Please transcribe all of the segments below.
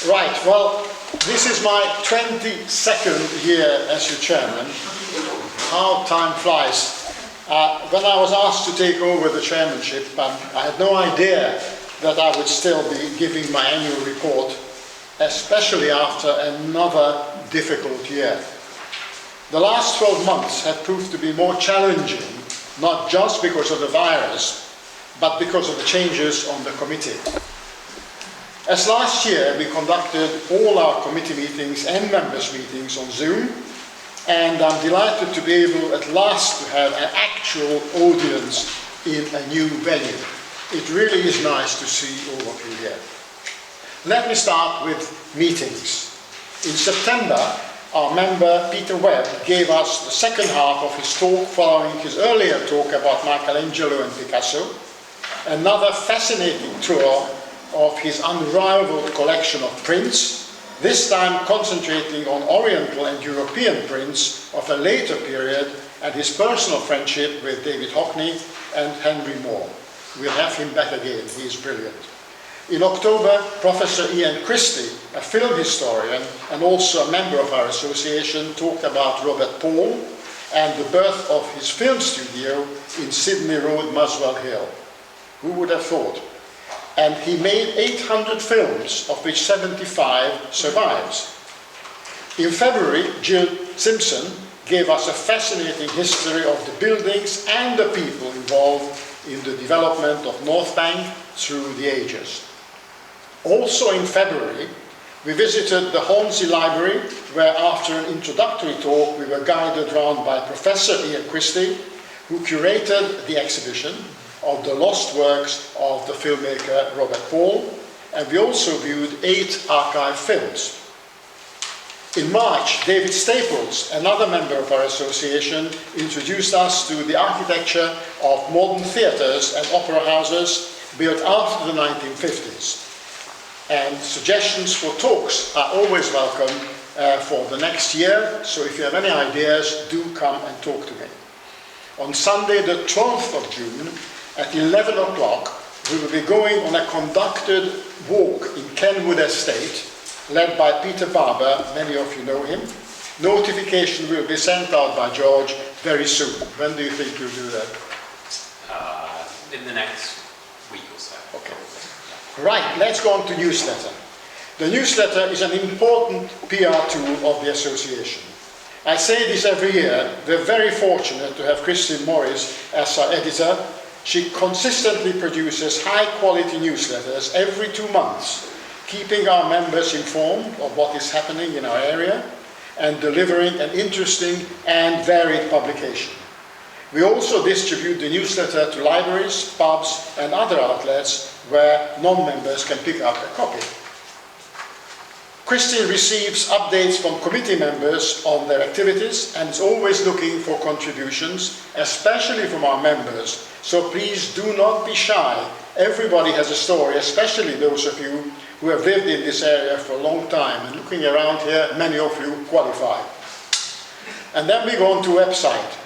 Right, well, this is my 22nd year as your chairman. How time flies. When I was asked to take over the chairmanship, I had no idea that I would still be giving my annual report, especially after another difficult year. The last 12 months have proved to be more challenging, not just because of the virus, but because of the changes on the committee. As last year, we conducted all our committee meetings and members' meetings on Zoom, and I'm delighted to be able at last to have an actual audience in a new venue. It really is nice to see all of you here. Let me start with meetings. In September, our member Peter Webb gave us the second half of his talk following his earlier talk about Michelangelo and Picasso, another fascinating tour of his unrivaled collection of prints, this time concentrating on Oriental and European prints of a later period and his personal friendship with David Hockney and Henry Moore. We'll have him back again, he is brilliant. In October, Professor Ian Christie, a film historian and also a member of our association, talked about Robert Paul and the birth of his film studio in Sydney Road, Muswell Hill. Who would have thought? And he made 800 films, of which 75 survives. In February, Jill Simpson gave us a fascinating history of the buildings and the people involved in the development of North Bank through the ages. Also in February, we visited the Hornsey Library, where after an introductory talk we were guided around by Professor Ian Christie, who curated the exhibition of the lost works of the filmmaker Robert Paul, and we also viewed 8 archive films. In March, David Staples, another member of our association, introduced us to the architecture of modern theatres and opera houses built after the 1950s. And suggestions for talks are always welcome for the next year, so if you have any ideas, do come and talk to me. On Sunday, the 12th of June, at 11 o'clock, we will be going on a conducted walk in Kenwood Estate, led by Peter Barber. Many of you know him. Notification will be sent out by George very soon. When do you think you'll do that? In the next week or so. Okay. Right, let's go on to newsletter. The newsletter is an important PR tool of the association. I say this every year. We're very fortunate to have Christine Morris as our editor. She consistently produces high-quality newsletters every 2 months, keeping our members informed of what is happening in our area and delivering an interesting and varied publication. We also distribute the newsletter to libraries, pubs, and other outlets where non-members can pick up a copy. Christine receives updates from committee members on their activities and is always looking for contributions, especially from our members. So please do not be shy. Everybody has a story, especially those of you who have lived in this area for a long time. And looking around here, many of you qualify. And then we go on to website.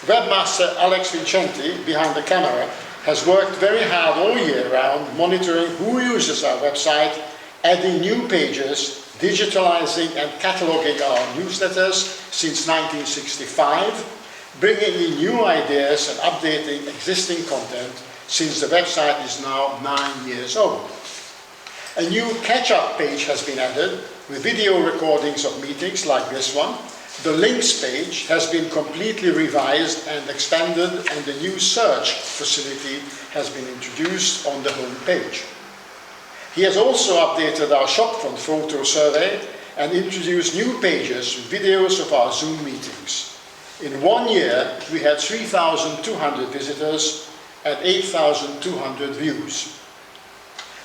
Webmaster Alex Vincenti, behind the camera, has worked very hard all year round, monitoring who uses our website, adding new pages, digitalizing and cataloging our newsletters since 1965, bringing in new ideas and updating existing content since the website is now 9 years old. A new catch-up page has been added with video recordings of meetings like this one. The links page has been completely revised and expanded, and the new search facility has been introduced on the home page. He has also updated our shopfront photo survey and introduced new pages with videos of our Zoom meetings. In 1 year, we had 3,200 visitors and 8,200 views.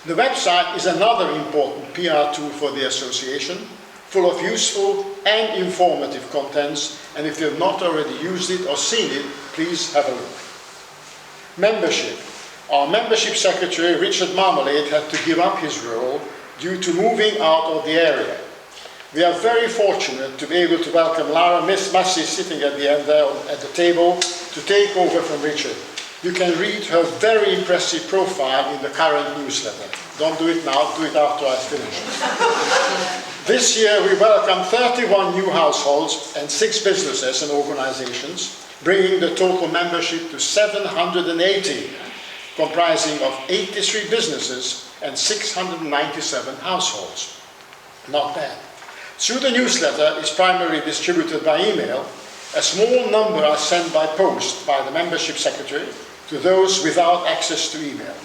The website is another important PR tool for the association, full of useful and informative contents, and if you have not already used it or seen it, please have a look. Membership. Our membership secretary, Richard Marmalade, had to give up his role due to moving out of the area. We are very fortunate to be able to welcome Lara Massey, sitting at the end there at the table, to take over from Richard. You can read her very impressive profile in the current newsletter. Don't do it now, do it after I finish. This year we welcome 31 new households and 6 businesses and organizations, bringing the total membership to 780, comprising of 83 businesses and 697 households. Not bad. Through the newsletter is primarily distributed by email. A small number are sent by post by the membership secretary to those without access to email.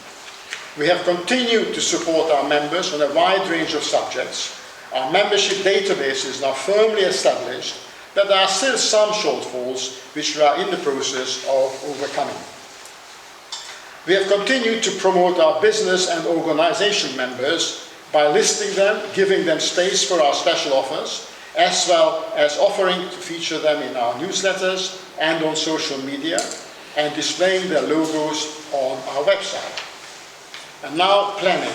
We have continued to support our members on a wide range of subjects. Our membership database is now firmly established, but there are still some shortfalls which we are in the process of overcoming. We have continued to promote our business and organization members by listing them, giving them space for our special offers, as well as offering to feature them in our newsletters and on social media, and displaying their logos on our website. And now planning.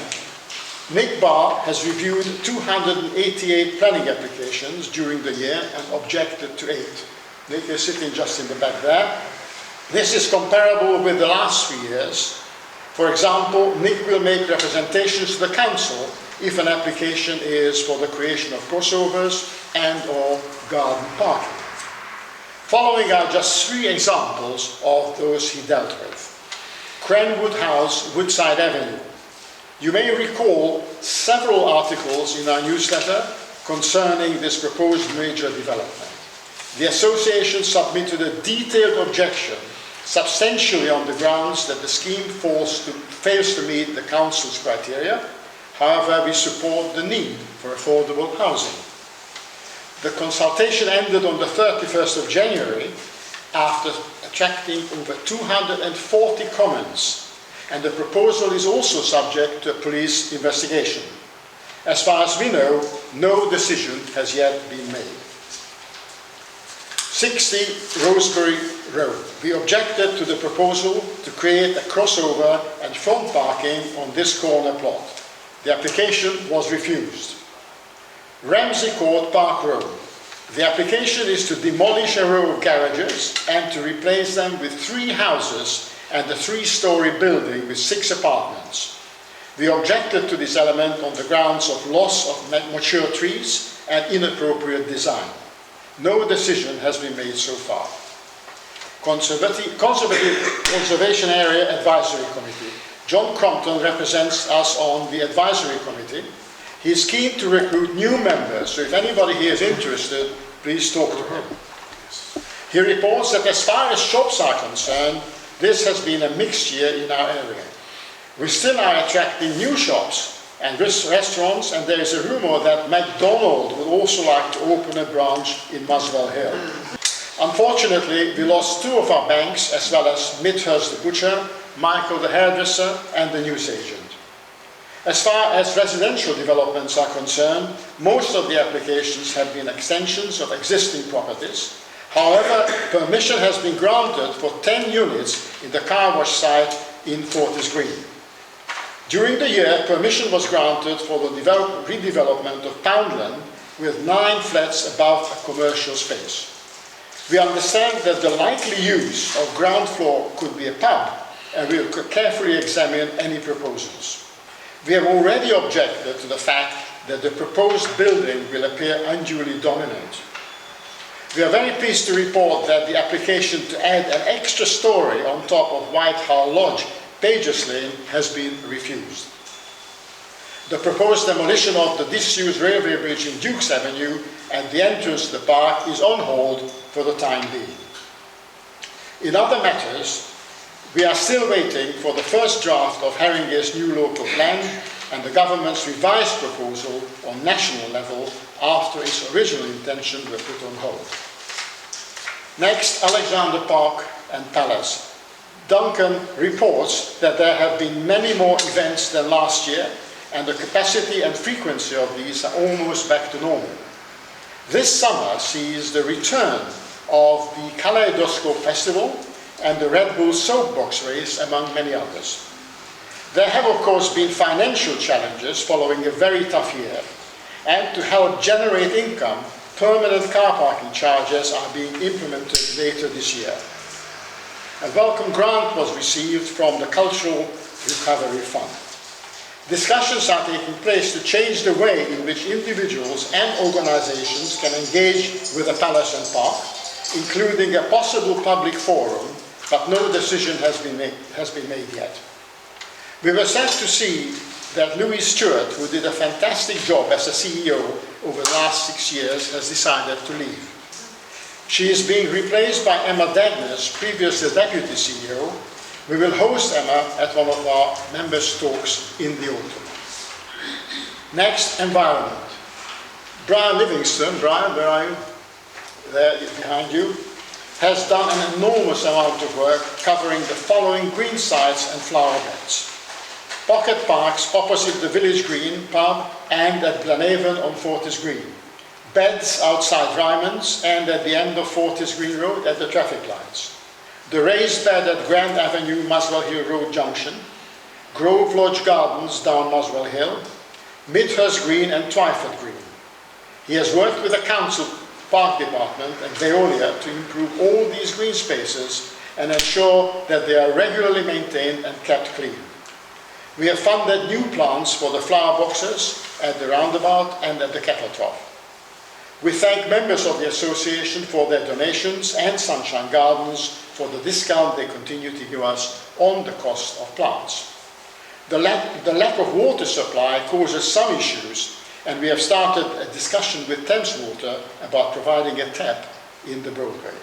Nick Barr has reviewed 288 planning applications during the year and objected to 8. Nick is sitting just in the back there. This is comparable with the last 3 years. For example, Nick will make representations to the council if an application is for the creation of crossovers and or garden parking. Following are just 3 examples of those he dealt with. Cranwood House, Woodside Avenue. You may recall several articles in our newsletter concerning this proposed major development. The association submitted a detailed objection, substantially on the grounds that the scheme fails to meet the council's criteria. However, we support the need for affordable housing. The consultation ended on the 31st of January after attracting over 240 comments, and the proposal is also subject to a police investigation. As far as we know, no decision has yet been made. 60 Rosebery Road. We objected to the proposal to create a crossover and front parking on this corner plot. The application was refused. Ramsey Court Park Road. The application is to demolish a row of garages and to replace them with 3 houses and a 3-story building with 6 apartments. We objected to this element on the grounds of loss of mature trees and inappropriate design. No decision has been made so far. Conservation Area Advisory Committee. John Crompton represents us on the advisory committee. He is keen to recruit new members, so if anybody here is interested, please talk to him. He reports that as far as shops are concerned, this has been a mixed year in our area. We still are attracting new shops and restaurants, and there is a rumor that McDonald's would also like to open a branch in Muswell Hill. Unfortunately, we lost 2 of our banks, as well as Midhurst the butcher, Michael the hairdresser, and the newsagent. As far as residential developments are concerned, most of the applications have been extensions of existing properties. However, permission has been granted for 10 units in the car wash site in Fortis Green. During the year, permission was granted for the redevelopment of Poundland with 9 flats above a commercial space. We understand that the likely use of ground floor could be a pub, and we will carefully examine any proposals. We have already objected to the fact that the proposed building will appear unduly dominant. We are very pleased to report that the application to add an extra story on top of Whitehall Lodge, Pages Lane, has been refused. The proposed demolition of the disused railway bridge in Dukes Avenue and the entrance to the park is on hold for the time being. In other matters, we are still waiting for the first draft of Haringey's new local plan and the government's revised proposal on national level after its original intention were put on hold. Next, Alexander Park and Palace. Duncan reports that there have been many more events than last year, and the capacity and frequency of these are almost back to normal. This summer sees the return of the Kaleidoscope Festival and the Red Bull Soapbox Race, among many others. There have, of course, been financial challenges following a very tough year, and to help generate income, permanent car parking charges are being implemented later this year. A welcome grant was received from the Cultural Recovery Fund. Discussions are taking place to change the way in which individuals and organizations can engage with the palace and park, including a possible public forum, but no decision has been made yet. We were sad to see that Louise Stewart, who did a fantastic job as a CEO over the last 6 years, has decided to leave. She is being replaced by Emma Dagnes, previously Deputy CEO. We will host Emma at one of our members' talks in the autumn. Next, environment. Brian Livingston, Brian, where are you? There behind you, has done an enormous amount of work covering the following green sites and flower beds. Pocket parks opposite the village green pub and at Glenavon on Fortis Green. Beds outside Ryman's and at the end of Fortis Green Road at the traffic lights. The raised bed at Grand Avenue, Muswell Hill Road Junction. Grove Lodge Gardens down Muswell Hill. Midhurst Green and Twyford Green. He has worked with the Council Park Department and Veolia to improve all these green spaces and ensure that they are regularly maintained and kept clean. We have funded new plants for the flower boxes at the roundabout and at the kettle trough. We thank members of the association for their donations and Sunshine Gardens for the discount they continue to give us on the cost of plants. The lack of water supply causes some issues, and we have started a discussion with Thames Water about providing a tap in the Broadway.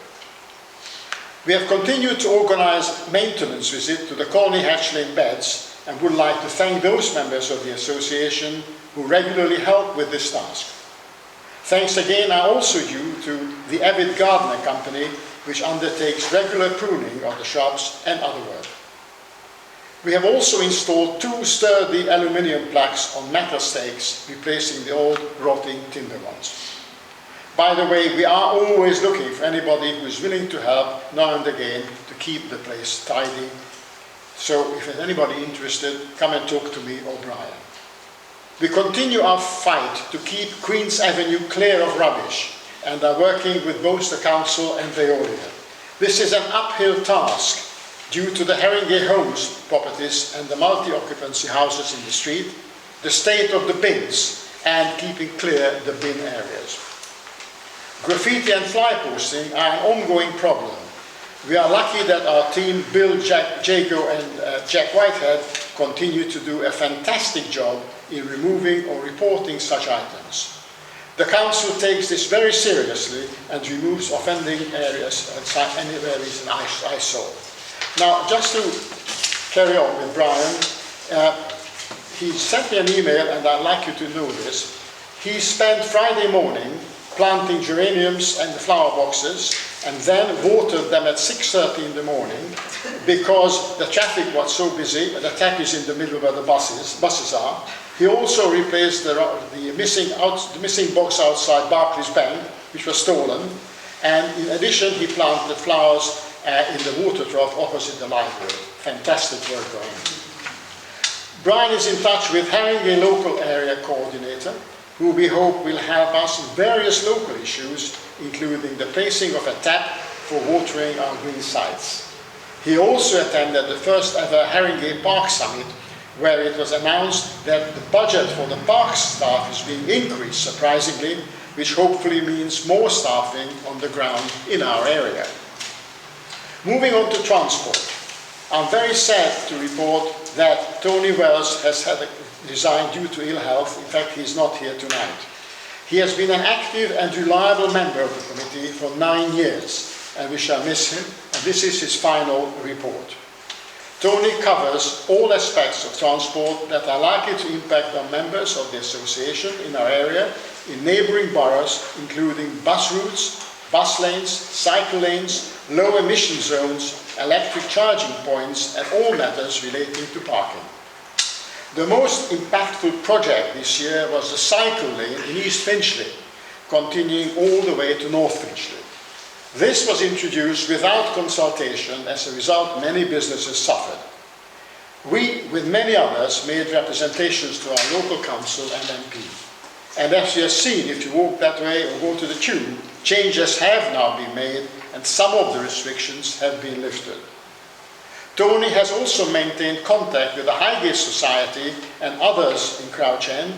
We have continued to organise maintenance visits to the Colney Hatch Lane beds and would like to thank those members of the association who regularly help with this task. Thanks again are also due to the Avid Gardener Company, which undertakes regular pruning of the shrubs and other work. We have also installed 2 sturdy aluminium plaques on metal stakes, replacing the old rotting timber ones. By the way, we are always looking for anybody who is willing to help now and again to keep the place tidy. So if there's anybody interested, come and talk to me or Brian. We continue our fight to keep Queen's Avenue clear of rubbish and are working with both the Council and Veolia. This is an uphill task due to the Haringey Homes properties and the multi-occupancy houses in the street, the state of the bins, and keeping clear the bin areas. Graffiti and fly posting are an ongoing problem. We are lucky that our team, Bill, Jago and Jack Whitehead, continue to do a fantastic job in removing or reporting such items. The Council takes this very seriously and removes offending areas anywhere there is an eyesore. Now, just to carry on with Brian, he sent me an email, and I'd like you to know this. He spent Friday morning planting geraniums and the flower boxes, and then watered them at 6:30 in the morning because the traffic was so busy. The tap is in the middle where the buses are. He also replaced the missing box outside Barclays Bank, which was stolen, and in addition he planted flowers in the water trough opposite the library. Fantastic work going on. Brian is in touch with Haringey Local Area Coordinator, who we hope will help us in various local issues, including the placing of a tap for watering our green sites. He also attended the first ever Haringey Park Summit, where it was announced that the budget for the park staff is being increased, surprisingly, which hopefully means more staffing on the ground in our area. Moving on to transport. I'm very sad to report that Tony Wells has resigned due to ill health. In fact, he's not here tonight. He has been an active and reliable member of the committee for 9 years, and we shall miss him, and this is his final report. Tony covers all aspects of transport that are likely to impact on members of the association in our area, in neighbouring boroughs, including bus routes, bus lanes, cycle lanes, low emission zones, electric charging points, and all matters relating to parking. The most impactful project this year was the cycle lane in East Finchley, continuing all the way to North Finchley. This was introduced without consultation. As a result, many businesses suffered. We, with many others, made representations to our local council and MP. And as you have seen, if you walk that way or go to the tube, changes have now been made and some of the restrictions have been lifted. Tony has also maintained contact with the Highgate Society and others in Crouch End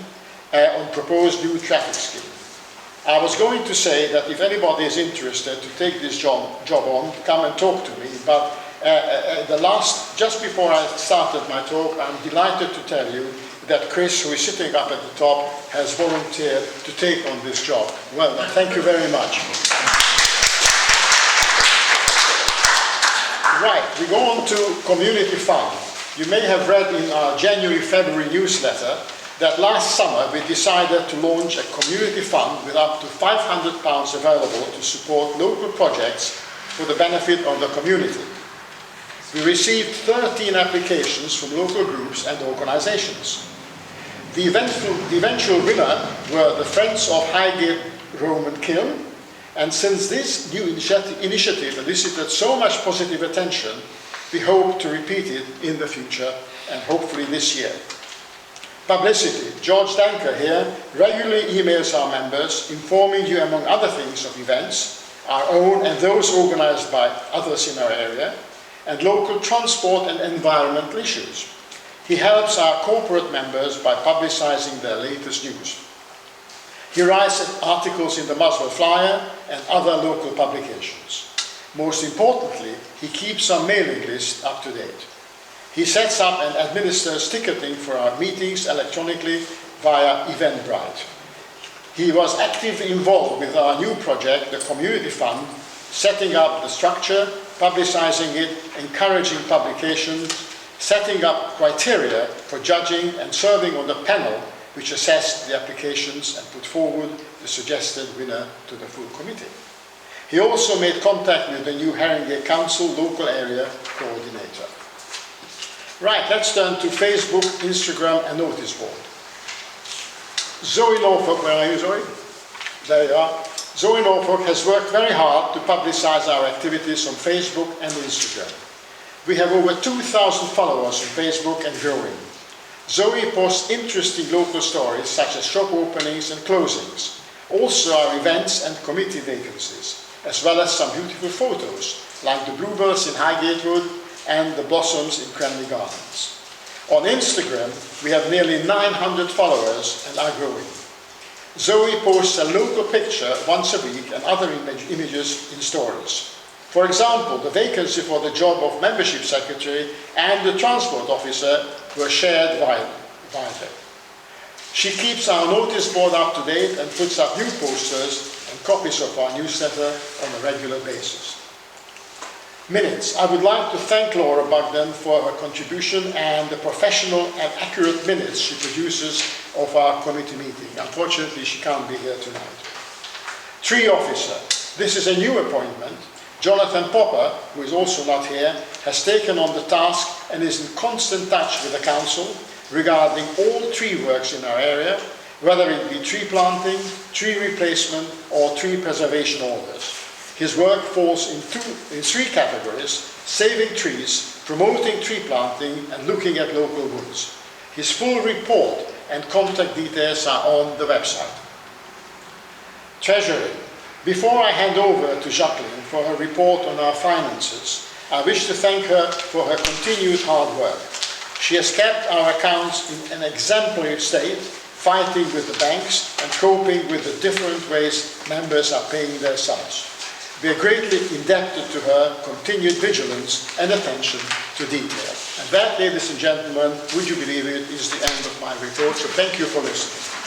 on proposed new traffic scheme. I was going to say that if anybody is interested to take this job on, come and talk to me, but just before I started my talk, I'm delighted to tell you that Chris, who is sitting up at the top, has volunteered to take on this job. Well done. Thank you very much. Right, we go on to Community Fund. You may have read in our January-February newsletter that last summer we decided to launch a community fund with up to £500 available to support local projects for the benefit of the community. We received 13 applications from local groups and organisations. The eventual winner were the Friends of Highgate Roman Kiln, and since this new initiative elicited so much positive attention, we hope to repeat it in the future and hopefully this year. Publicity. George Danker here regularly emails our members informing you, among other things, of events, our own and those organised by others in our area, and local transport and environmental issues. He helps our corporate members by publicising their latest news. He writes articles in the Muswell Flyer and other local publications. Most importantly, he keeps our mailing list up to date. He sets up and administers ticketing for our meetings electronically via Eventbrite. He was actively involved with our new project, the Community Fund, setting up the structure, publicising it, encouraging publications, setting up criteria for judging and serving on the panel which assessed the applications and put forward the suggested winner to the full committee. He also made contact with the new Haringey Council local area coordinator. Right, let's turn to Facebook, Instagram and notice board. Zoe Norfolk, where are you, Zoe? There you are. Zoe Norfolk has worked very hard to publicise our activities on Facebook and Instagram. We have over 2,000 followers on Facebook and growing. Zoe posts interesting local stories such as shop openings and closings, also our events and committee vacancies, as well as some beautiful photos, like the bluebells in Highgate Wood and the blossoms in Cranley Gardens. On Instagram, we have nearly 900 followers and are growing. Zoe posts a local picture once a week and other images in stories. For example, the vacancy for the job of membership secretary and the transport officer were shared widely. She keeps our notice board up to date and puts up new posters and copies of our newsletter on a regular basis. Minutes. I would like to thank Laura Bugden for her contribution and the professional and accurate minutes she produces of our committee meeting. Unfortunately, she can't be here tonight. Tree officer. This is a new appointment. Jonathan Popper, who is also not here, has taken on the task and is in constant touch with the council regarding all tree works in our area, whether it be tree planting, tree replacement or tree preservation orders. His work falls in three categories: saving trees, promoting tree planting and looking at local woods. His full report and contact details are on the website. Treasury. Before I hand over to Jacqueline for her report on our finances, I wish to thank her for her continued hard work. She has kept our accounts in an exemplary state, fighting with the banks and coping with the different ways members are paying their sums. We are greatly indebted to her continued vigilance and attention to detail. And that, ladies and gentlemen, would you believe it, is the end of my report. So thank you for listening.